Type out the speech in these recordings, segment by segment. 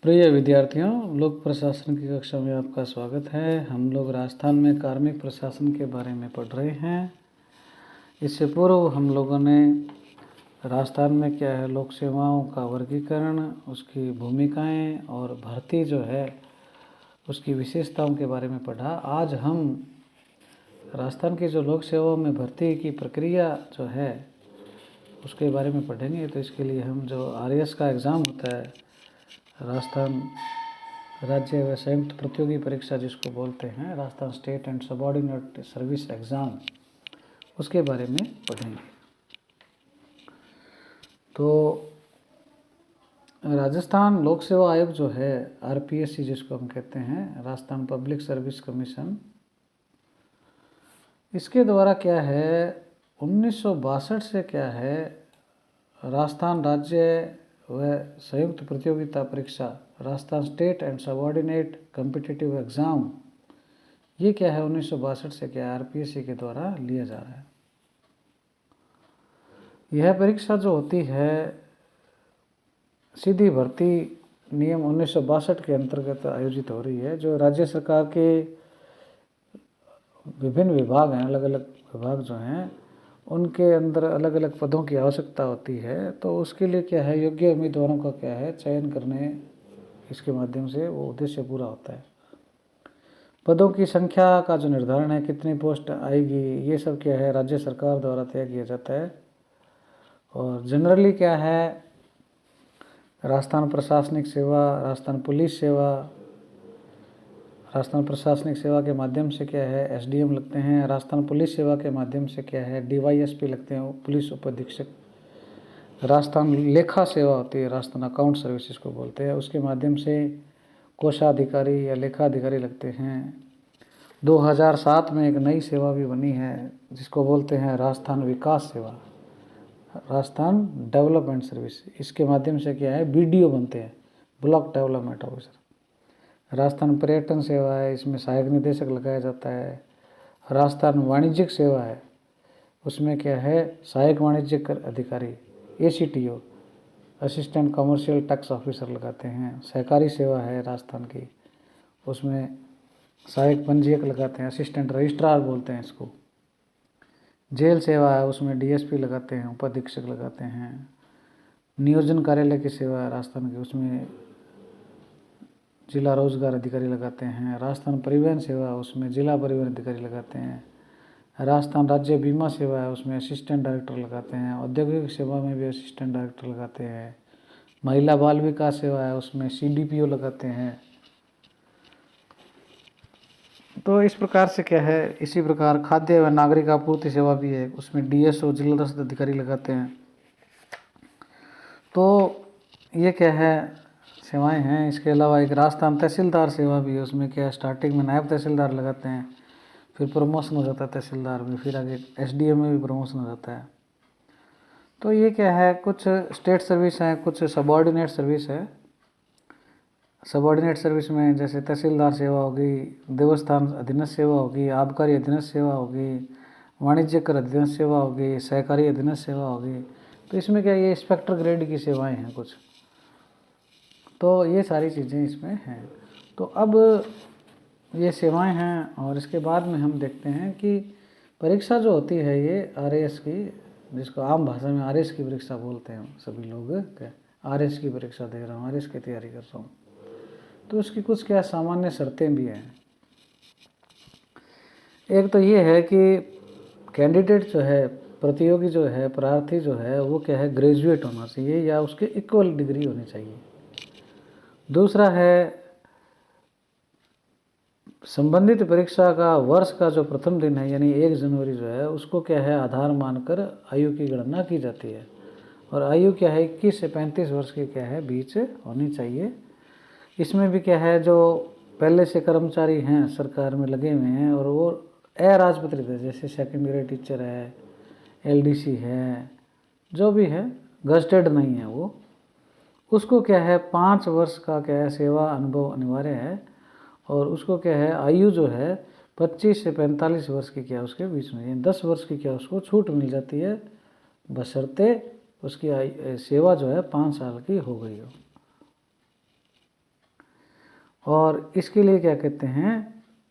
प्रिय विद्यार्थियों, लोक प्रशासन की कक्षा में आपका स्वागत है। हम लोग राजस्थान में कार्मिक प्रशासन के बारे में पढ़ रहे हैं। इससे पूर्व हम लोगों ने राजस्थान में क्या है लोक सेवाओं का वर्गीकरण, उसकी भूमिकाएं और भर्ती जो है उसकी विशेषताओं के बारे में पढ़ा। आज हम राजस्थान की जो लोक सेवाओं में भर्ती की प्रक्रिया जो है उसके बारे में पढ़ेंगे। तो इसके लिए हम जो RAS का एग्ज़ाम होता है, राजस्थान राज्य व संयुक्त प्रतियोगी परीक्षा जिसको बोलते हैं, Rajasthan state and subordinate service exam, उसके बारे में पढ़ेंगे। तो राजस्थान लोक सेवा आयोग जो है, RPSC जिसको हम कहते हैं, राजस्थान पब्लिक सर्विस कमीशन, इसके द्वारा क्या है 1962 से क्या है राजस्थान राज्य व संयुक्त प्रतियोगिता परीक्षा, Rajasthan state and subordinate competitive exam, ये क्या है 1962 से क्या है RPSC के द्वारा लिया जा रहा है। यह परीक्षा जो होती है सीधी भर्ती नियम 1962 के अंतर्गत आयोजित हो रही है। जो राज्य सरकार के विभिन्न विभाग हैं, अलग अलग विभाग जो हैं, उनके अंदर अलग अलग पदों की आवश्यकता होती है। तो उसके लिए क्या है योग्य उम्मीदवारों का क्या है चयन करने, इसके माध्यम से वो उद्देश्य पूरा होता है। पदों की संख्या का जो निर्धारण है, कितनी पोस्ट आएगी, ये सब क्या है राज्य सरकार द्वारा तय किया जाता है। और जनरली क्या है राजस्थान प्रशासनिक सेवा, राजस्थान पुलिस सेवा, राजस्थान प्रशासनिक सेवा के माध्यम से क्या है SDM लगते हैं। राजस्थान पुलिस सेवा के माध्यम से क्या है DYSP लगते हैं, पुलिस उप अधीक्षक। राजस्थान लेखा सेवा होती है, राजस्थान अकाउंट सर्विसेज को बोलते हैं, उसके माध्यम से कोषाधिकारी या लेखा अधिकारी लगते हैं। 2007 में एक नई सेवा भी बनी है जिसको बोलते हैं राजस्थान विकास सेवा, राजस्थान डेवलपमेंट सर्विस। इसके माध्यम से क्या है BDO बनते हैं, ब्लॉक डेवलपमेंट ऑफिसर। राजस्थान पर्यटन सेवा है, इसमें सहायक निदेशक लगाया जाता है। राजस्थान वाणिज्यिक सेवा है, उसमें क्या है सहायक वाणिज्यिक अधिकारी ACTO, assistant commercial tax officer लगाते हैं। सहकारी सेवा है राजस्थान की, उसमें सहायक पंजीयक लगाते हैं, असिस्टेंट रजिस्ट्रार बोलते हैं इसको। जेल सेवा है, उसमें DSP लगाते हैं, उपाधीक्षक लगाते हैं। नियोजन कार्यालय की सेवा है राजस्थान की, उसमें जिला रोजगार अधिकारी लगाते हैं। राजस्थान परिवहन सेवा है, उसमें जिला परिवहन अधिकारी लगाते हैं। राजस्थान राज्य बीमा सेवा है, उसमें असिस्टेंट डायरेक्टर लगाते हैं। औद्योगिक सेवा में भी असिस्टेंट डायरेक्टर लगाते हैं। महिला बाल विकास सेवा है, उसमें CDPO लगाते हैं। तो इस प्रकार से क्या है, इसी प्रकार खाद्य व नागरिक आपूर्ति सेवा भी है, उसमें DSO जिला रसद अधिकारी लगाते हैं। तो ये क्या है सेवाएं हैं। इसके अलावा एक राजस्थान तहसीलदार सेवा भी है, उसमें क्या है स्टार्टिंग में नायब तहसीलदार लगाते हैं, फिर प्रमोशन हो जाता है तहसीलदार में, फिर आगे SDM में भी प्रमोशन हो जाता है। तो ये क्या है कुछ स्टेट सर्विस हैं, कुछ सबऑर्डिनेट सर्विस है। सबऑर्डिनेट सर्विस में जैसे तहसीलदार सेवा होगी, देवस्थान अधीनस्थ सेवा होगी, आबकारी अधीनस्थ सेवा होगी, वाणिज्य कर अधीनस्थ सेवा होगी, सहकारी अधीनस्थ सेवा होगी। तो इसमें क्या ये इंस्पेक्टर ग्रेड की सेवाएं हैं कुछ। तो ये सारी चीज़ें इसमें हैं। तो अब ये सेवाएं हैं और इसके बाद में हम देखते हैं कि परीक्षा जो होती है ये RAS की, जिसको आम भाषा में RAS की परीक्षा बोलते हैं सभी लोग, क्या RAS की परीक्षा दे रहा हूँ, RAS की तैयारी कर रहा हूँ। तो उसकी कुछ क्या सामान्य शर्तें भी हैं। एक तो ये है कि कैंडिडेट जो है, प्रतियोगी जो है, प्रार्थी जो है, वो क्या है ग्रेजुएट होना चाहिए या उसके इक्वल डिग्री होनी चाहिए। दूसरा है संबंधित परीक्षा का वर्ष का जो प्रथम दिन है यानी 1 जनवरी जो है, उसको क्या है आधार मानकर आयु की गणना की जाती है। और आयु क्या है 21 से 35 वर्ष की क्या है बीच होनी चाहिए। इसमें भी क्या है जो पहले से कर्मचारी हैं सरकार में लगे हुए हैं और वो अराजपत्रित है, जैसे सेकेंड ग्रेड टीचर है, LDC है, जो भी है गजटेड नहीं है वो, उसको क्या है 5 वर्ष का क्या है सेवा अनुभव अनिवार्य है। और उसको क्या है आयु जो है 25 से 45 वर्ष की क्या उसके बीच में 10 वर्ष की क्या उसको छूट मिल जाती है, बशर्ते उसकी सेवा जो है 5 साल की हो गई हो। और इसके लिए क्या कहते हैं,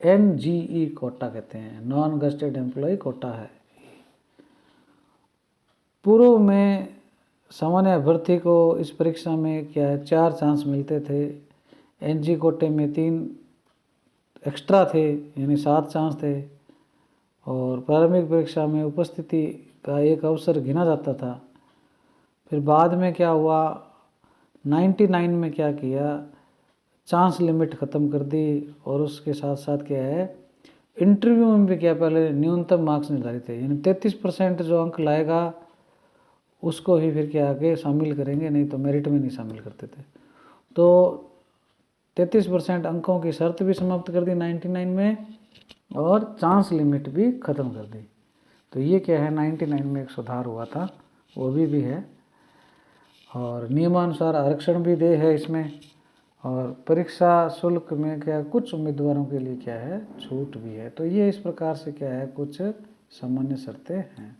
NGE कोटा कहते हैं, नॉन गेस्टेड एम्प्लॉय कोटा है। पूर्व में सामान्य अभ्यर्थी को इस परीक्षा में क्या है 4 चांस मिलते थे, NG कोटे में 3 एक्स्ट्रा थे यानी 7 चांस थे, और प्रारंभिक परीक्षा में उपस्थिति का एक अवसर गिना जाता था। फिर बाद में क्या हुआ, 99 में क्या किया, चांस लिमिट ख़त्म कर दी, और उसके साथ साथ क्या है इंटरव्यू में भी क्या पहले न्यूनतम मार्क्स निर्धारित है, यानी 33% जो अंक लाएगा उसको ही फिर क्या आगे शामिल करेंगे, नहीं तो मेरिट में नहीं शामिल करते थे। तो 33% अंकों की शर्त भी समाप्त कर दी 99 में, और चांस लिमिट भी ख़त्म कर दी। तो ये क्या है 99 में एक सुधार हुआ था, वो भी है। और नियमानुसार आरक्षण भी दे है इसमें, और परीक्षा शुल्क में क्या कुछ उम्मीदवारों के लिए क्या है छूट भी है। तो ये इस प्रकार से क्या है कुछ सामान्य शर्तें हैं।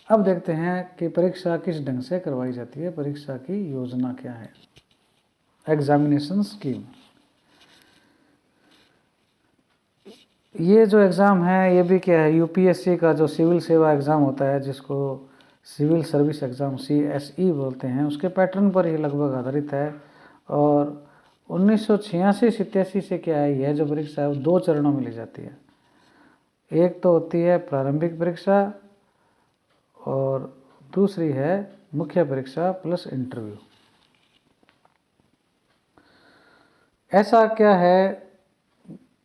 अब देखते हैं कि परीक्षा किस ढंग से करवाई जाती है, परीक्षा की योजना क्या है। एग्जामिनेशन स्कीम, ये जो एग्ज़ाम है ये भी क्या है UPSC का जो सिविल सेवा एग्ज़ाम होता है, जिसको सिविल सर्विस एग्ज़ाम CSE बोलते हैं, उसके पैटर्न पर ही लगभग आधारित है। और 1986-87 से क्या है यह जो परीक्षा है वो 2 चरणों में ली जाती है। एक तो होती है प्रारंभिक परीक्षा, और दूसरी है मुख्य परीक्षा प्लस इंटरव्यू। ऐसा क्या है,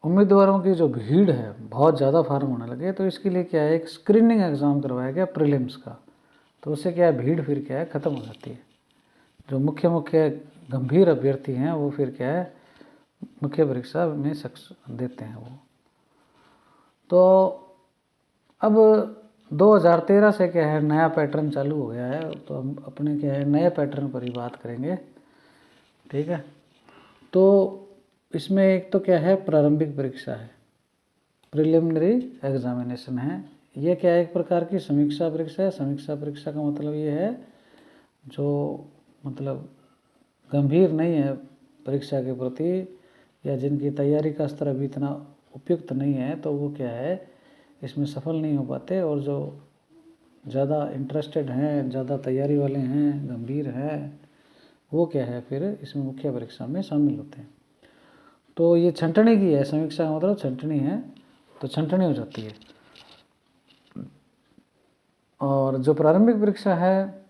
उम्मीदवारों की जो भीड़ है बहुत ज़्यादा फार्म होने लगे, तो इसके लिए क्या है एक स्क्रीनिंग एग्ज़ाम करवाया गया प्रीलिम्स का। तो उससे क्या है भीड़ फिर क्या है ख़त्म हो जाती है। जो मुख्य गंभीर अभ्यर्थी हैं वो फिर क्या है मुख्य परीक्षा में सक्सेस देते हैं वो। तो अब 2013 से क्या है नया पैटर्न चालू हो गया है, तो हम अपने क्या है नए पैटर्न पर ही बात करेंगे, ठीक है। तो इसमें एक तो क्या है प्रारंभिक परीक्षा है, प्रिलिमिनरी एग्जामिनेशन है। ये क्या है एक प्रकार की समीक्षा परीक्षा है। समीक्षा परीक्षा का मतलब ये है जो मतलब गंभीर नहीं है परीक्षा के प्रति, या जिनकी तैयारी का स्तर अभी इतना उपयुक्त नहीं है, तो वो क्या है इसमें सफल नहीं हो पाते। और जो ज़्यादा इंटरेस्टेड हैं, ज़्यादा तैयारी वाले हैं, गंभीर हैं, वो क्या है फिर इसमें मुख्य परीक्षा में शामिल होते हैं। तो ये छंटनी की है, समीक्षा का मतलब छंटनी है, तो छंटनी हो जाती है। और जो प्रारंभिक परीक्षा है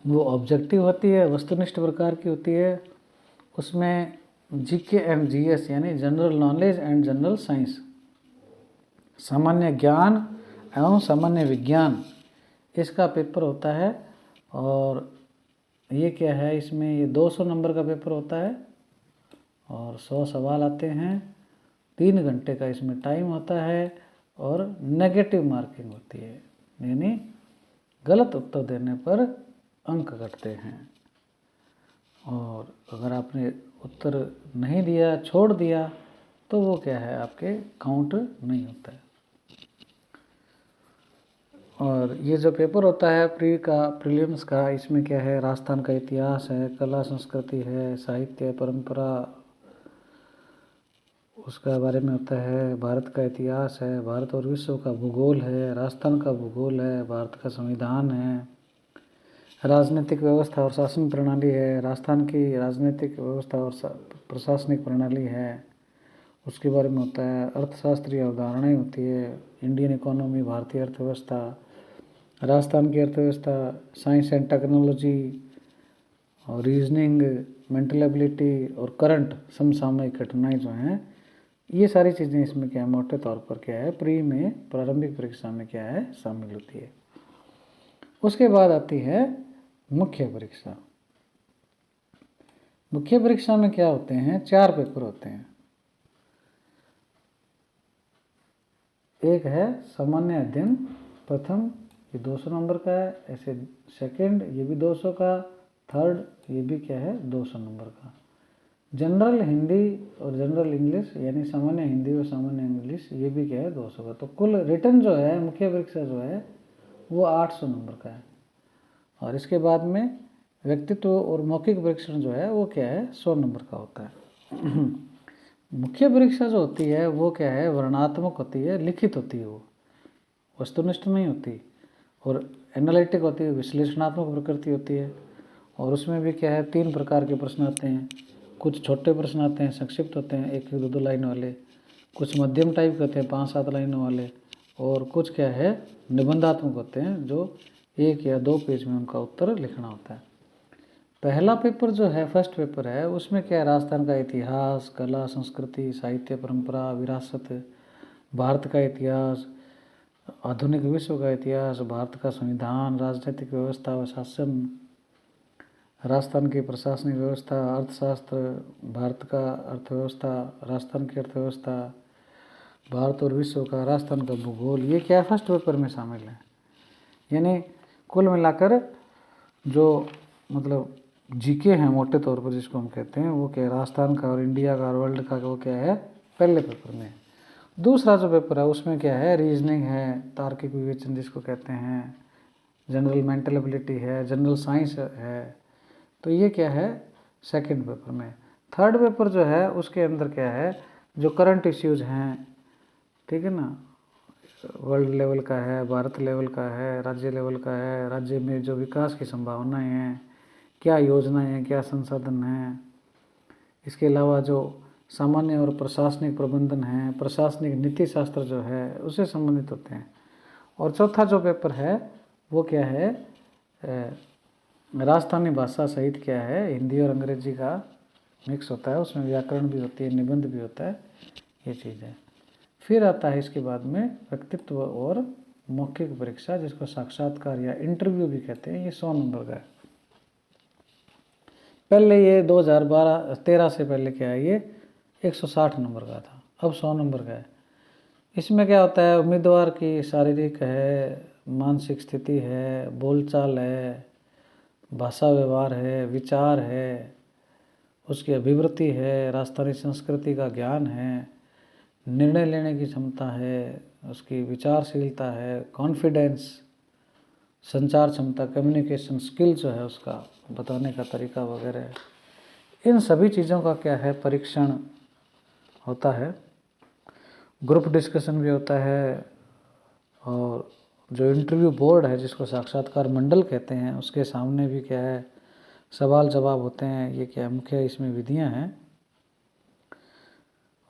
वो ऑब्जेक्टिव होती है, वस्तुनिष्ठ प्रकार की होती है। उसमें GK एंड GS यानी general knowledge and general science, सामान्य ज्ञान एवं सामान्य विज्ञान, इसका पेपर होता है। और ये क्या है इसमें ये 200 नंबर का पेपर होता है, और 100 सवाल आते हैं, 3 घंटे का इसमें टाइम होता है, और नेगेटिव मार्किंग होती है, यानी गलत उत्तर देने पर अंक घटते हैं। और अगर आपने उत्तर नहीं दिया, छोड़ दिया, तो वो क्या है आपके काउंट नहीं होता है। और ये जो पेपर होता है प्रीलिम्स का, इसमें क्या है राजस्थान का इतिहास है, कला संस्कृति है, साहित्य परंपरा उसका बारे में होता है, भारत का इतिहास है, भारत और विश्व का भूगोल है, राजस्थान का भूगोल है, भारत का संविधान है, राजनीतिक व्यवस्था और शासन प्रणाली है, राजस्थान की राजनीतिक व्यवस्था और प्रशासनिक प्रणाली है, उसके बारे में होता है। अर्थशास्त्रीय अवधारणाएं होती है, इंडियन इकोनॉमी, भारतीय अर्थव्यवस्था, राजस्थान की अर्थव्यवस्था, साइंस एंड टेक्नोलॉजी, और रीजनिंग, मेंटल एबिलिटी, और करंट समसामयिक घटनाएं जो हैं, ये सारी चीज़ें इसमें क्या है मोटे तौर पर क्या है प्रारंभिक परीक्षा में क्या है शामिल होती है। उसके बाद आती है मुख्य परीक्षा। मुख्य परीक्षा में क्या होते हैं 4 पेपर होते हैं। एक है सामान्य अध्ययन प्रथम, ये 200 नंबर का है, ऐसे सेकंड ये भी 200 का, थर्ड ये भी क्या है 200 नंबर का। जनरल हिंदी और जनरल इंग्लिश यानी सामान्य हिंदी और सामान्य इंग्लिश ये भी क्या है 200 का। तो कुल रिटर्न जो है मुख्य परीक्षा जो है वो 800 नंबर का है। और इसके बाद में व्यक्तित्व और मौखिक परीक्षण जो है वो क्या है 100 नंबर का होता है। मुख्य परीक्षा जो होती है वो क्या है वर्णनात्मक होती है, लिखित होती है, वो वस्तुनिष्ठ नहीं होती। और एनालिटिक होती है, विश्लेषणात्मक प्रकृति होती है। और उसमें भी क्या है 3 प्रकार के प्रश्न आते हैं। कुछ छोटे प्रश्न आते हैं, संक्षिप्त होते हैं, 1-2 लाइन वाले। कुछ मध्यम टाइप के होते हैं, 5-7 लाइनों वाले। और कुछ क्या है निबंधात्मक होते हैं, जो 1 या 2 पेज में उनका उत्तर लिखना होता है। पहला पेपर जो है फर्स्ट पेपर है, उसमें क्या है राजस्थान का इतिहास, कला, संस्कृति, साहित्य, परंपरा, विरासत, भारत का इतिहास, आधुनिक विश्व का इतिहास, भारत का संविधान, राजनीतिक व्यवस्था व शासन, राजस्थान की प्रशासनिक व्यवस्था, अर्थशास्त्र, भारत का अर्थव्यवस्था, राजस्थान की अर्थव्यवस्था, भारत और विश्व का, राजस्थान का भूगोल, ये क्या है फर्स्ट पेपर में शामिल है। यानी कुल मिलाकर जो मतलब जीके हैं मोटे तौर पर जिसको हम कहते हैं, वो क्या है राजस्थान का और इंडिया का और वर्ल्ड का वो क्या है पहले पेपर में। दूसरा जो पेपर है उसमें क्या है रीजनिंग है, तार्किक विवेचन जिसको कहते हैं, जनरल मेंटल एबिलिटी है, जनरल साइंस है। तो ये क्या है सेकंड पेपर में। थर्ड पेपर जो है उसके अंदर क्या है जो करंट इश्यूज हैं, ठीक है ना, वर्ल्ड लेवल का है, भारत लेवल का है, राज्य लेवल का है, राज्य में जो विकास की संभावनाएं हैं, क्या योजनाएं हैं, क्या संसाधन हैं। इसके अलावा जो सामान्य और प्रशासनिक प्रबंधन है, प्रशासनिक नीति शास्त्र जो है उससे संबंधित होते हैं। और चौथा जो पेपर है वो क्या है राजस्थानी भाषा सहित क्या है हिंदी और अंग्रेजी का मिक्स होता है, उसमें व्याकरण भी होती है, निबंध भी होता है, ये चीज़ है। फिर आता है इसके बाद में व्यक्तित्व और मौखिक परीक्षा जिसको साक्षात्कार या इंटरव्यू भी कहते हैं, ये 100 नंबर का है। पहले ये 2013 से पहले क्या है ये 160 नंबर का था, अब 100 नंबर का है। इसमें क्या होता है उम्मीदवार की शारीरिक है, मानसिक स्थिति है, बोलचाल है, भाषा व्यवहार है, विचार है, उसकी अभिवृत्ति है, राजस्थानी संस्कृति का ज्ञान है, निर्णय लेने की क्षमता है, उसकी विचारशीलता है, कॉन्फिडेंस, संचार क्षमता, कम्युनिकेशन स्किल जो है उसका बताने का तरीका वगैरह, इन सभी चीज़ों का क्या है परीक्षण होता है। ग्रुप डिस्कशन भी होता है। और जो इंटरव्यू बोर्ड है जिसको साक्षात्कार मंडल कहते हैं उसके सामने भी क्या है सवाल जवाब होते हैं। ये क्या मुख्य इसमें विधियां हैं।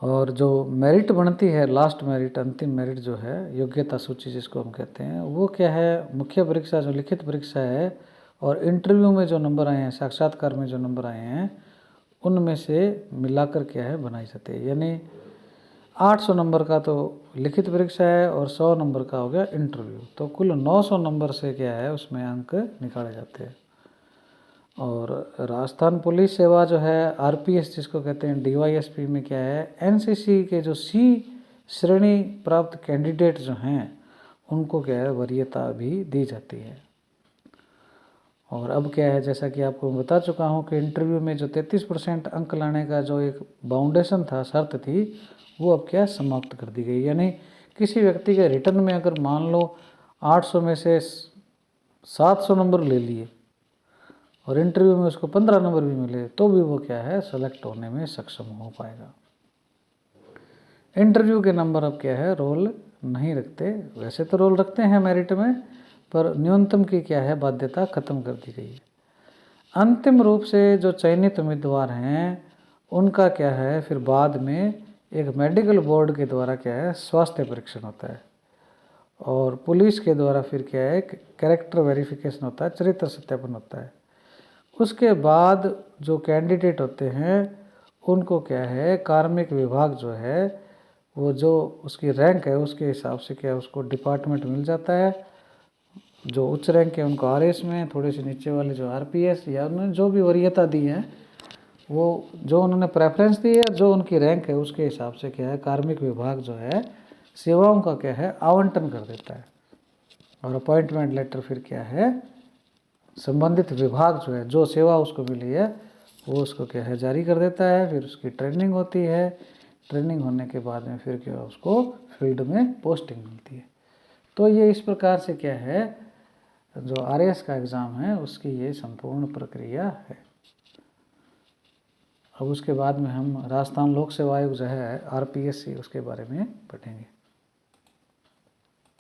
और जो मेरिट बनती है लास्ट मेरिट, अंतिम मेरिट जो है योग्यता सूची जिसको हम कहते हैं, वो क्या है मुख्य परीक्षा जो लिखित परीक्षा है और इंटरव्यू में जो नंबर आए हैं, साक्षात्कार में जो नंबर आए हैं, उनमें से मिलाकर क्या है बनाई जाती है। यानी 800 नंबर का तो लिखित परीक्षा है और 100 नंबर का हो गया इंटरव्यू, तो कुल 900 नंबर से क्या है उसमें अंक निकाले जाते हैं। और राजस्थान पुलिस सेवा जो है आरपीएस जिसको कहते हैं, डीवाईएसपी में क्या है एनसीसी के जो सी श्रेणी प्राप्त कैंडिडेट जो हैं उनको क्या है वरीयता भी दी जाती है। और अब क्या है जैसा कि आपको मैं बता चुका हूँ कि इंटरव्यू में जो 33% अंक लाने का जो एक बाउंडेशन था, शर्त थी, वो अब क्या समाप्त कर दी गई। यानी किसी व्यक्ति के रिटर्न में अगर मान लो 800 में से 700 नंबर ले लिए और इंटरव्यू में उसको 15 नंबर भी मिले तो भी वो क्या है सेलेक्ट होने में सक्षम हो पाएगा। इंटरव्यू के नंबर अब क्या है रोल नहीं रखते, वैसे तो रोल रखते हैं मेरिट में, पर न्यूनतम की क्या है बाध्यता खत्म कर दी गई है। अंतिम रूप से जो चयनित उम्मीदवार हैं उनका क्या है फिर बाद में एक मेडिकल बोर्ड के द्वारा क्या है स्वास्थ्य परीक्षण होता है और पुलिस के द्वारा फिर क्या है कैरेक्टर वेरिफिकेशन होता है, चरित्र सत्यापन होता है। उसके बाद जो कैंडिडेट होते हैं उनको क्या है कार्मिक विभाग जो है वो जो उसकी रैंक है उसके हिसाब से क्या है उसको डिपार्टमेंट मिल जाता है। जो उच्च रैंक है उनको आरएस में, थोड़े से नीचे वाले जो आरपीएस या उन्होंने जो भी वरीयता दी है वो जो उन्होंने प्रेफरेंस दी है, जो उनकी रैंक है उसके हिसाब से क्या है कार्मिक विभाग जो है सेवाओं का क्या है आवंटन कर देता है। और अपॉइंटमेंट लेटर फिर क्या है संबंधित विभाग जो है जो सेवा उसको मिली है वो उसको क्या है जारी कर देता है। फिर उसकी ट्रेनिंग होती है, ट्रेनिंग होने के बाद में फिर क्या उसको फील्ड में पोस्टिंग मिलती है। तो ये इस प्रकार से क्या है जो RAS का एग्ज़ाम है उसकी ये संपूर्ण प्रक्रिया है। अब उसके बाद में हम राजस्थान लोक सेवा आयोग जो है RPSC उसके बारे में पढ़ेंगे।